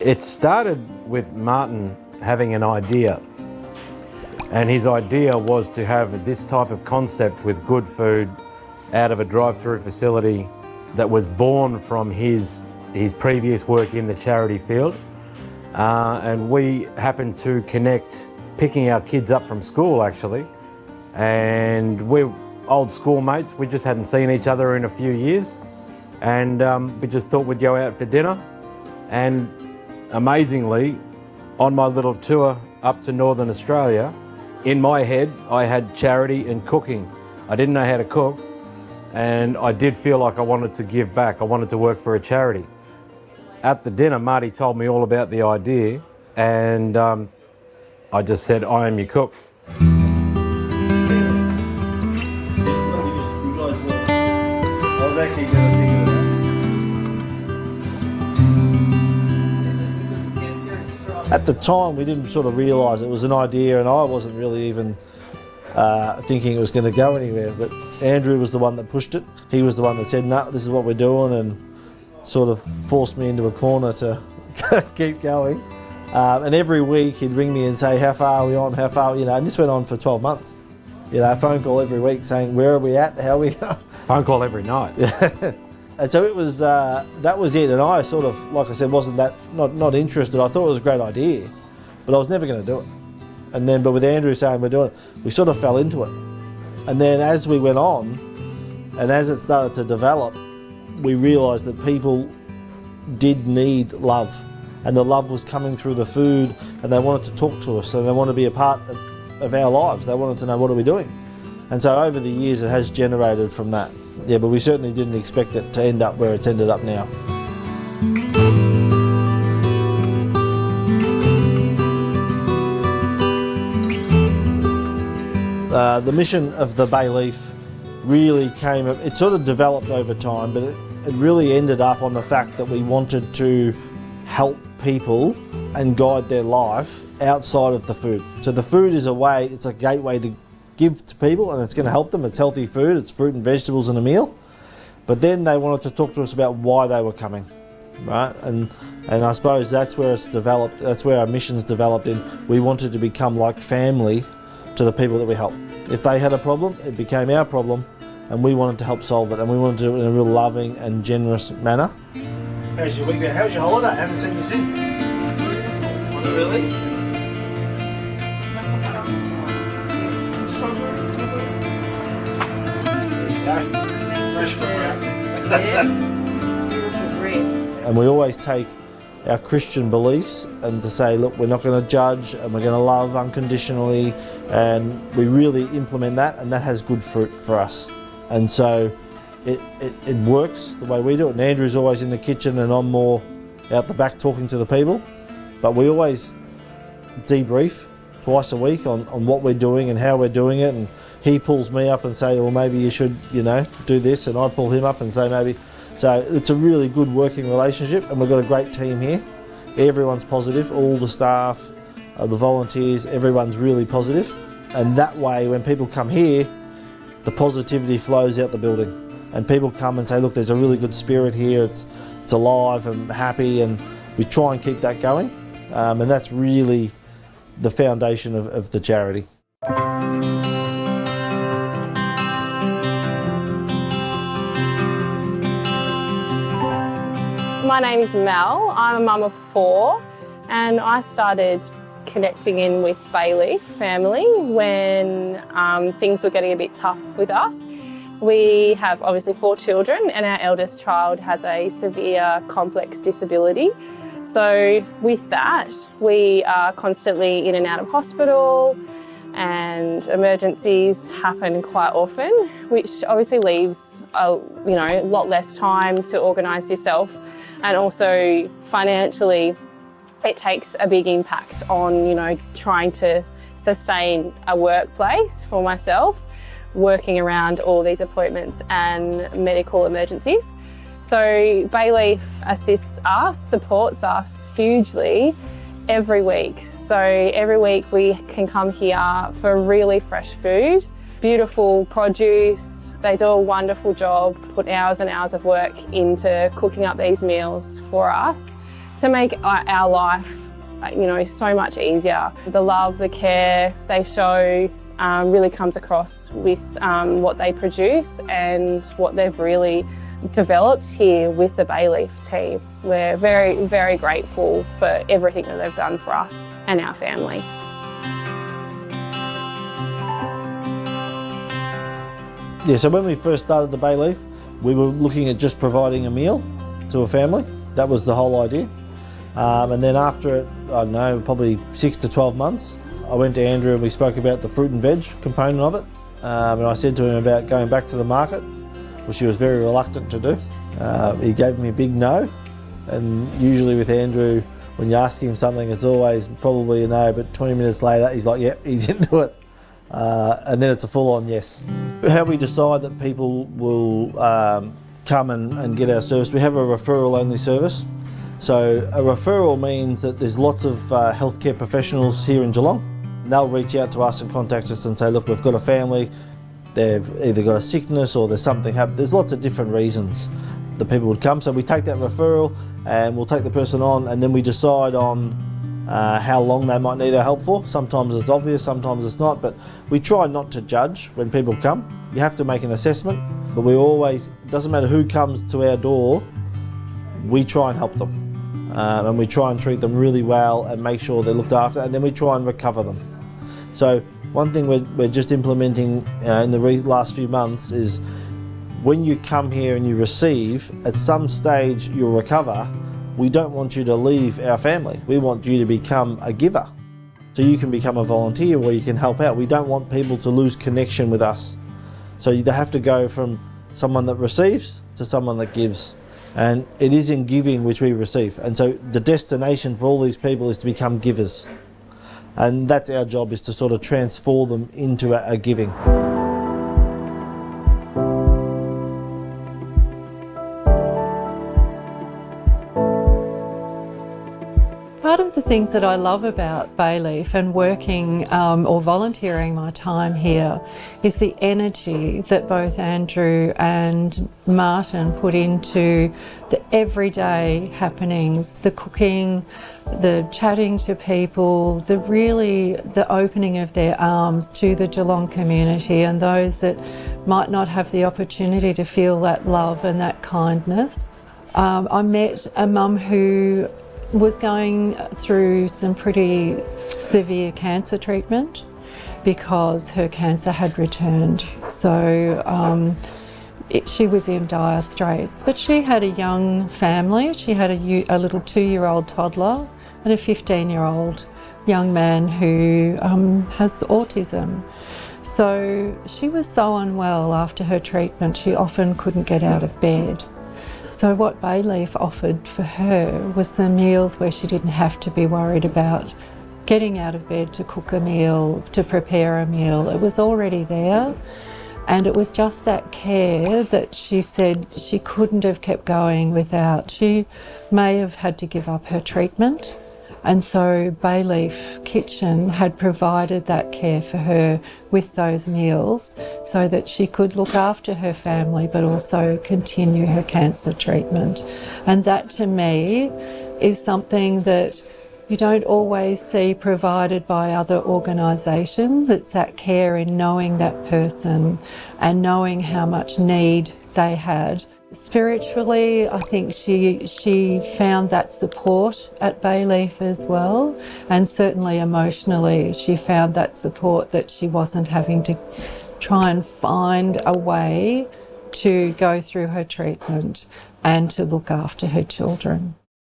It started with Martin having an idea, and his idea was to have this type of concept with good food out of a drive-through facility that was born from his previous work in the charity field. And we happened to connect picking our kids up from school actually, and we're old schoolmates. We just hadn't seen each other in a few years, and we just thought we'd go out for dinner. And amazingly, on my little tour up to Northern Australia, in my head I had charity and cooking. I didn't know how to cook, and I did feel like I wanted to give back. I wanted to work for a charity. At the dinner, Marty told me all about the idea, and I just said, I am your cook. I was actually going to think of that. At the time, we didn't sort of realise it was an idea, and I wasn't really even thinking it was going to go anywhere. But Andrew was the one that pushed it. He was the one that said, no, this is what we're doing, and sort of forced me into a corner to keep going. And every week he'd ring me and say, how far are we on, how far, and this went on for 12 months. A phone call every week saying, where are we at, how are we going? Phone call every night. And so it was, that was it. And I sort of, like I said, wasn't that, not interested. I thought it was a great idea, but I was never going to do it. And then, but with Andrew saying we're doing it, we sort of fell into it. And then as we went on, and as it started to develop, we realised that people did need love. And the love was coming through the food, and they wanted to talk to us, and they wanted to be a part of our lives. They wanted to know, what are we doing? And so over the years it has generated from that. Yeah, but we certainly didn't expect it to end up where it's ended up now. The mission of the Bayleaf really came, it sort of developed over time, but it really ended up on the fact that we wanted to help people and guide their life outside of the food. So the food is a way, it's a gateway to give to people, and it's going to help them. It's healthy food, it's fruit and vegetables in a meal. But then they wanted to talk to us about why they were coming, right? And I suppose that's where it's developed, that's where our mission's developed in. We wanted to become like family to the people that we help. If they had a problem, it became our problem, and we wanted to help solve it, and we wanted to do it in a real loving and generous manner. How's your week been? How's your holiday? I haven't seen you since. Was it really? And we always take our Christian beliefs and to say, look, we're not going to judge, and we're going to love unconditionally, and we really implement that, and that has good fruit for us. And so it works the way we do it. And Andrew's always in the kitchen, and I'm more out the back talking to the people. But we always debrief twice a week on what we're doing and how we're doing it. And he pulls me up and say, well, maybe you should, do this. And I pull him up and say, maybe. So it's a really good working relationship, and we've got a great team here. Everyone's positive, all the staff, the volunteers, everyone's really positive. And that way, when people come here, the positivity flows out the building. And people come and say, look, there's a really good spirit here, it's alive and happy, and we try and keep that going. And that's really the foundation of the charity. My name is Mel. I'm a mum of 4, and I started connecting in with Bayleaf family when things were getting a bit tough with us. We have obviously 4 children, and our eldest child has a severe complex disability. So with that, we are constantly in and out of hospital, and emergencies happen quite often, which obviously leaves a lot less time to organise yourself. And also financially, it takes a big impact on, trying to sustain a workplace for myself, working around all these appointments and medical emergencies. So Bayleaf assists us, supports us hugely every week. So every week we can come here for really fresh food, beautiful produce. They do a wonderful job, put hours and hours of work into cooking up these meals for us to make our life, so much easier. The love, the care they show really comes across with what they produce and what they've really developed here with the Bayleaf team. We're very, very grateful for everything that they've done for us and our family. Yeah, so when we first started the Bayleaf, we were looking at just providing a meal to a family. That was the whole idea. And then after, I don't know, probably 6 to 12 months, I went to Andrew and we spoke about the fruit and veg component of it. And I said to him about going back to the market, which he was very reluctant to do. He gave me a big no. And usually with Andrew, when you ask him something, it's always probably a no, but 20 minutes later, he's like, yep, he's into it. And then it's a full-on yes. How we decide that people will come and get our service, we have a referral-only service. So a referral means that there's lots of healthcare professionals here in Geelong. They'll reach out to us and contact us and say, look, we've got a family, they've either got a sickness or there's something happened. There's lots of different reasons that people would come. So we take that referral and we'll take the person on, and then we decide on how long they might need our help for. Sometimes it's obvious, sometimes it's not, but we try not to judge when people come. You have to make an assessment, but we always, it doesn't matter who comes to our door, we try and help them. And we try and treat them really well and make sure they're looked after, and then we try and recover them. So one thing we're just implementing in the last few months is when you come here and you receive, at some stage you'll recover. We don't want you to leave our family. We want you to become a giver. So you can become a volunteer or you can help out. We don't want people to lose connection with us. So they have to go from someone that receives to someone that gives. And it is in giving which we receive. And so the destination for all these people is to become givers. And that's our job, is to sort of transform them into a giving. Part of the things that I love about Bayleaf and working or volunteering my time here is the energy that both Andrew and Martin put into the everyday happenings, the cooking, the chatting to people, the opening of their arms to the Geelong community and those that might not have the opportunity to feel that love and that kindness. I met a mum who was going through some pretty severe cancer treatment because her cancer had returned. So she was in dire straits, but she had a young family. She had a little 2-year-old toddler and a 15-year-old young man who has autism. So she was so unwell after her treatment, she often couldn't get out of bed. So what Bayleaf offered for her was some meals where she didn't have to be worried about getting out of bed to cook a meal, to prepare a meal. It was already there, and it was just that care that she said she couldn't have kept going without. She may have had to give up her treatment, and so Bayleaf Kitchen had provided that care for her with those meals so that she could look after her family but also continue her cancer treatment. And that to me is something that you don't always see provided by other organisations. It's that care in knowing that person and knowing how much need they had. Spiritually, I think she found that support at Bayleaf as well, and certainly emotionally she found that support, that she wasn't having to try and find a way to go through her treatment and to look after her children.